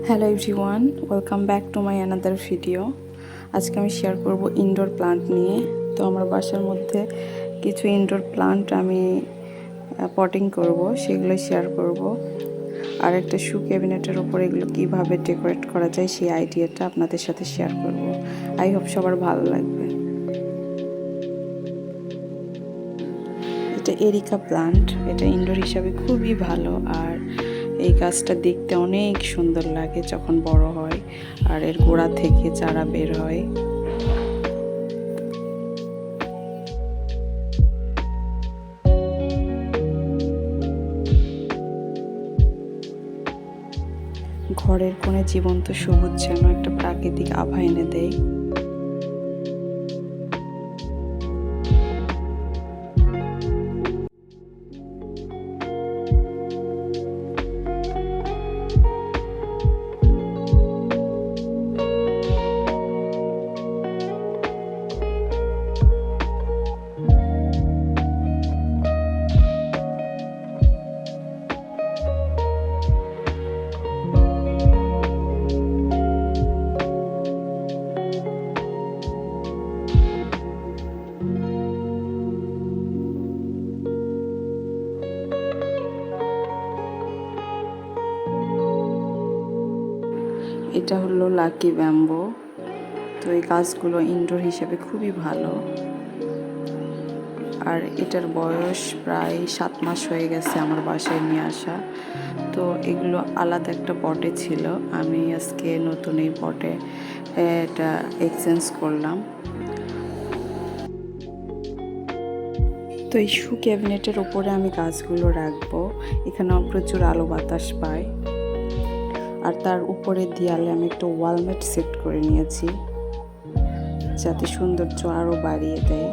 Hello everyone, welcome back to my another video. আজকে আমি share করব ইনডোর প্লান্ট নিয়ে। তো আমার বাসার মধ্যে কিছু ইনডোর প্লান্ট আমি পটিং করব, সেগুলো শেয়ার করব। আর একটা শু ক্যাবিনেটের ওপর এগুলো কীভাবে ডেকোরেট করা যায় সেই আইডিয়াটা আপনাদের সাথে শেয়ার করব। আই হোপ সবার ভালো লাগবে। এটা এরিকা প্লান্ট, এটা ইনডোর হিসাবে খুবই ভালো। আর এই গাছটা দেখতে অনেক সুন্দর লাগে যখন বড় হয় আর এর গোড়া থেকে চারা বের হয়। ঘরের কোণে জীবন্ত সবুজ যেন একটা প্রাকৃতিক আভা এনে দেয়। এটা হলো লাকি ব্যাম্বো। তো এই গাছগুলো ইনডোর হিসেবে খুবই ভালো। আর এটার বয়স প্রায় 7 মাস হয়ে গেছে আমার বাসায় নিয়ে আসা। তো এগুলো আলাদা একটা পটে ছিল, আমি আজকে নতুন এই পটে এটা এক্সচেঞ্জ করলাম। তো এই শু ক্যাবিনেটের ওপরে আমি গাছগুলো রাখবো। এখানে প্রচুর আলো বাতাস পায়। আর তার উপরে দেয়ালে আমি একটা ওয়ালমেট সেট করে নিয়েছি, যাতে সৌন্দর্য আরও বাড়িয়ে দেয়।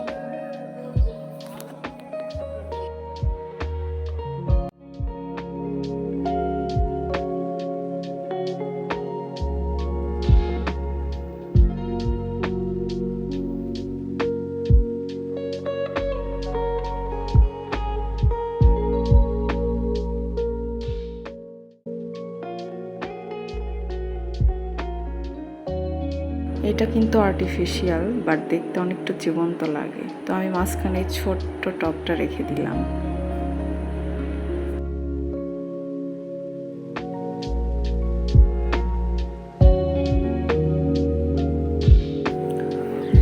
এটা কিন্তু আর্টিফিশিয়াল, বাট দেখতে অনেকটা জীবন্ত লাগে। তো আমি মাঝখানে ছোট্ট টবটা রেখে দিলাম।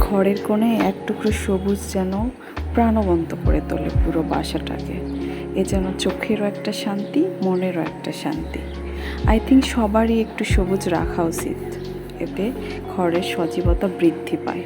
ঘরের কোণে এক টুকরো সবুজ যেন প্রাণবন্ত করে তোলে পুরো বাসাটাকে। এ যেন চোখেরও একটা শান্তি, মনেরও একটা শান্তি। আই থিঙ্ক সবারই একটু সবুজ রাখা উচিত, এতে ঘরের সজীবতা বৃদ্ধি পায়।